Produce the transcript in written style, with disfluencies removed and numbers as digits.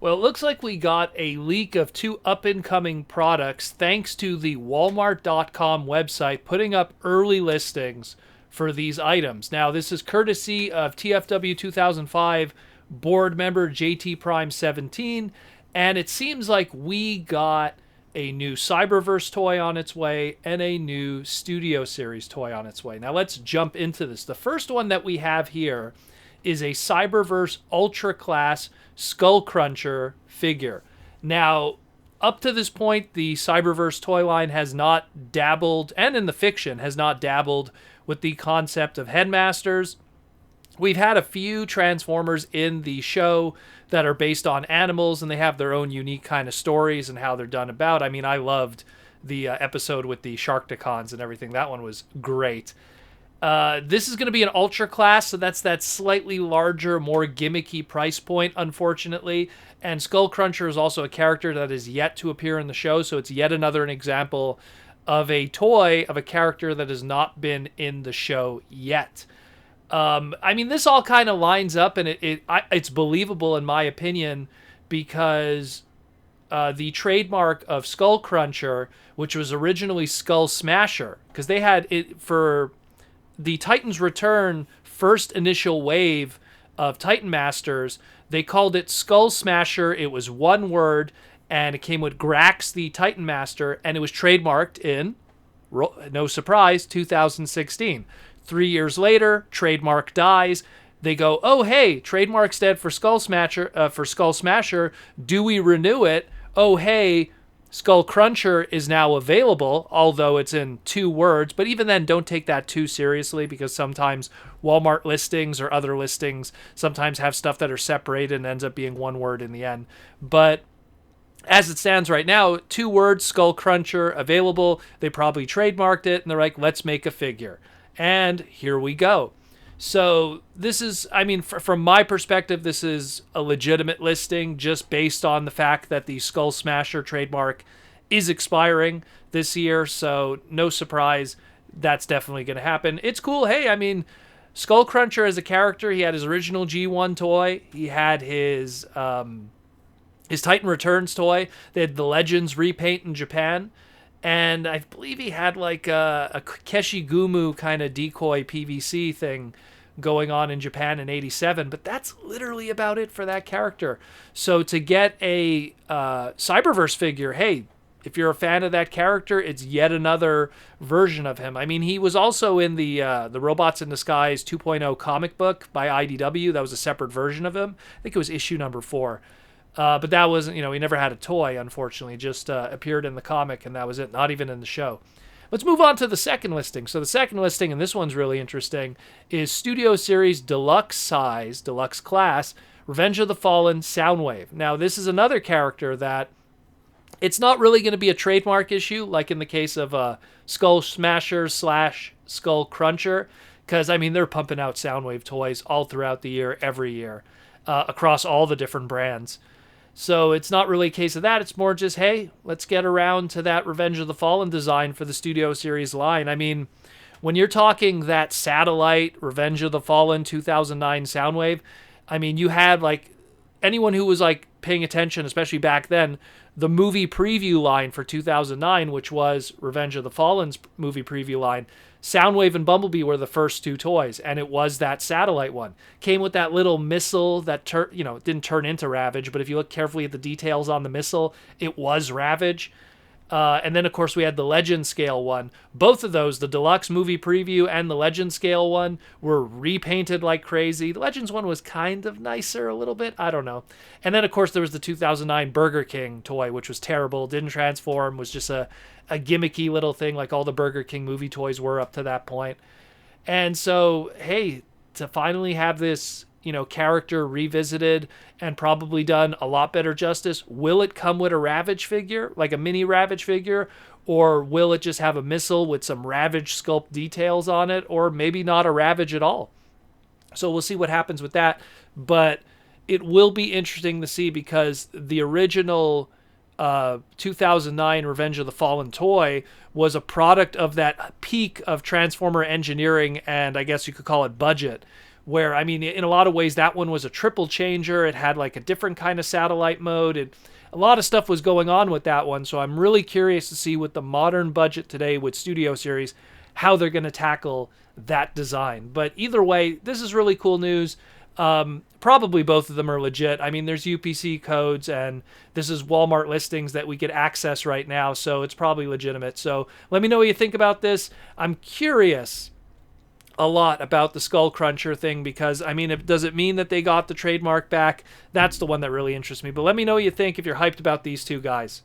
Well, it looks like we got a leak of two up-and-coming products thanks to the Walmart.com website putting up early listings for these items. Now, this is courtesy of TFW 2005 board member JT Prime 17, and it seems like we got a new Cyberverse toy on its way and a new Studio Series toy on its way. Now, let's jump into this. The first one that we have here is a Cyberverse Ultra Class Skullcruncher figure. Now, up to this point, the Cyberverse toy line has not dabbled, and in the fiction, has not dabbled with the concept of headmasters. We've had a few Transformers in the show that are based on animals, and they have their own unique kind of stories and how they're done about. I mean, I loved the episode with the Sharkticons and everything. That one was great. This is going to be an Ultra Class, so that's that slightly larger, more gimmicky price point, unfortunately. And Skullcruncher is also a character that is yet to appear in the show, so it's yet another example of a toy of a character that has not been in the show yet. I mean, this all kind of lines up, and it's believable in my opinion, because the trademark of Skullcruncher, which was originally Skullsmasher, because they had it for the Titans Return first initial wave of Titan Masters, they called it Skullsmasher. It was one word, and it came with Grax, the Titan Master, and it was trademarked in, no surprise, 2016. 3 years later, trademark dies. They go, oh, hey, trademark's dead for Skullsmasher. Do we renew it? Oh, hey, Skullcruncher is now available, although it's in 2 words. But even then, don't take that too seriously, because sometimes Walmart listings or other listings sometimes have stuff that are separated and ends up being 1 word in the end. But as it stands right now, 2 words, Skullcruncher, available. They probably trademarked it, and they're like, let's make a figure. And here we go. So this is, I mean, from my perspective, this is a legitimate listing just based on the fact that the Skullsmasher trademark is expiring this year. So no surprise, that's definitely going to happen. It's cool. Hey, I mean, Skullcruncher as a character, he had his original G1 toy. He had his Titan Returns toy. They had the Legends repaint in Japan. And I believe he had like a Keshigumu kind of decoy PVC thing going on in Japan in '87, but that's literally about it for that character. So to get a Cyberverse figure, hey, if you're a fan of that character, it's yet another version of him. I mean, he was also in the Robots in Disguise 2.0 comic book by IDW. That was a separate version of him. I think it was issue number 4. But that wasn't, he never had a toy, unfortunately. Just appeared in the comic, and that was it. Not even in the show. Let's move on to the second listing. So the second listing, and this one's really interesting, is Studio Series Deluxe Class Revenge of the Fallen Soundwave. Now, this is another character that it's not really going to be a trademark issue, like in the case of Skullsmasher / Skullcruncher, because, I mean, they're pumping out Soundwave toys all throughout the year, every year, across all the different brands. So it's not really a case of that. It's more just, hey, let's get around to that Revenge of the Fallen design for the Studio Series line. I mean, when you're talking that satellite Revenge of the Fallen 2009 Soundwave, I mean, you had, like, anyone who was, like, paying attention, especially back then, the movie preview line for 2009, which was Revenge of the Fallen's movie preview line, Soundwave and Bumblebee were the first 2 toys, and it was that satellite one. Came with that little missile that didn't turn into Ravage, but if you look carefully at the details on the missile, it was Ravage. And then, of course, we had the Legend Scale one. Both of those, the Deluxe movie preview and the Legend Scale one, were repainted like crazy. The Legends one was kind of nicer a little bit. I don't know. And then, of course, there was the 2009 Burger King toy, which was terrible. Didn't transform. Was just a gimmicky little thing like all the Burger King movie toys were up to that point. And so, hey, to finally have this character revisited and probably done a lot better justice. Will it come with a Ravage figure, like a mini Ravage figure, or will it just have a missile with some Ravage sculpt details on it, or maybe not a Ravage at all? So we'll see what happens with that, but it will be interesting to see, because the original 2009 Revenge of the Fallen toy was a product of that peak of Transformer engineering and I guess you could call it budget, where, I mean, in a lot of ways, that one was a triple changer. It had like a different kind of satellite mode, and a lot of stuff was going on with that one. So I'm really curious to see with the modern budget today with Studio Series, how they're going to tackle that design. But either way, this is really cool news. Probably both of them are legit. I mean, there's UPC codes, and this is Walmart listings that we could access right now, so it's probably legitimate. So let me know what you think about this. I'm curious a lot about the Skullcruncher thing, because, I mean, does it mean that they got the trademark back? That's the one that really interests me. But let me know what you think if you're hyped about these two guys.